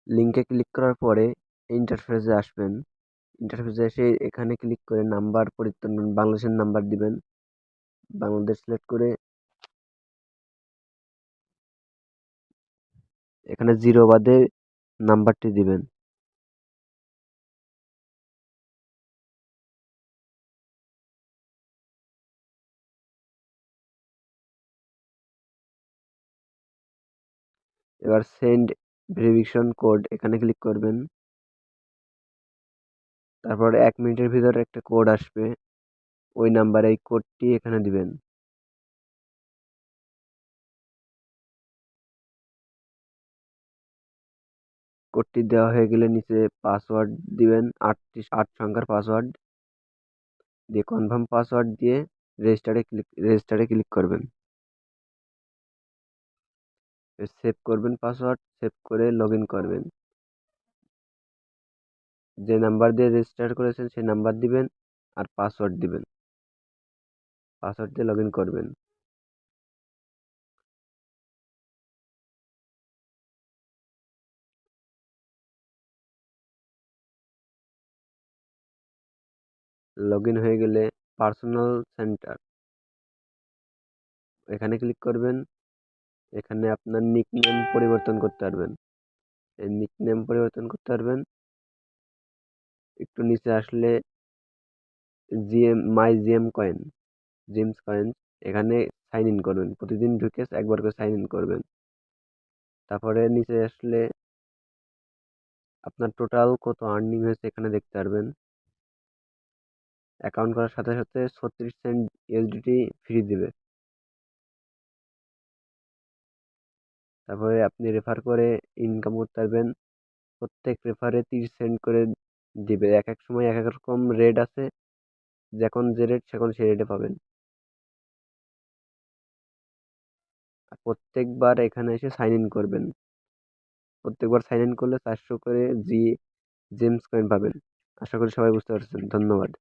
লিঙ্কে ক্লিক করার পরে ইন্টারফেসে আসবেন। ইন্টারফেসে এসে এখানে ক্লিক করে নাম্বার পরিবর্তন বাংলাদেশের নাম্বার দিবেন। বাংলাদেশ সিলেক্ট করে এখানে 0 বাদে নাম্বারটি দিবেন। এবার সেন্ড ভেরিফিকেশন কোড এখানে ক্লিক করবেন। তারপর 1 মিনিটের ভিতরে একটা কোড আসবে, ওই নাম্বারে এই কোডটি এখানে দিবেন। কোডটি দেওয়া হয়ে গেলে নিচে পাসওয়ার্ড দিবেন, 8 সংখ্যার পাসওয়ার্ড দিয়ে কনফার্ম পাসওয়ার্ড দিয়ে রেজিস্টারে ক্লিক করবেন। সেভ করবেন পাসওয়ার্ড, সেভ করে লগ ইন করবেন। যে নাম্বার দিয়ে রেজিস্টার করেছেন সেই নাম্বার দিবেন আর পাসওয়ার্ড দিবেন। পাসওয়ার্ড দিয়ে লগ ইন করবেন। লগ ইন হয়ে গেলে পার্সোনাল সেন্টার এখানে ক্লিক করবেন। এখানে আপনার নিকনেম পরিবর্তন করতে পারবেন। এই নিকনেম পরিবর্তন করতে পারবেন। একটু নিচে আসলে জিএম কয়েন, জেমস কয়েন, এখানে সাইন ইন করবেন। প্রতিদিন ঢুকে একবার করে সাইন ইন করবেন। তারপরে নিচে আসলে আপনার টোটাল কত আর্নিং হয়েছে এখানে দেখতে পারবেন। অ্যাকাউন্ট করার সাথে সাথে 36 সেন্ট ইউএসডিটি ফ্রি দিবে। তারপরে আপনি রেফার করে ইনকাম করতে পারবেন। প্রত্যেক রেফারে 30 সেন্ট করে দিবে। এক এক সময় এক এক রকম রেট আছে, যখন যে রেট সেখন সেই রেটে পাবেন। আর প্রত্যেকবার এখানে এসে সাইন ইন করবেন। প্রত্যেকবার সাইন ইন করলে 400 করে জেমস কয়েন পাবেন। আশা করি সবাই বুঝতে পারছেন। ধন্যবাদ।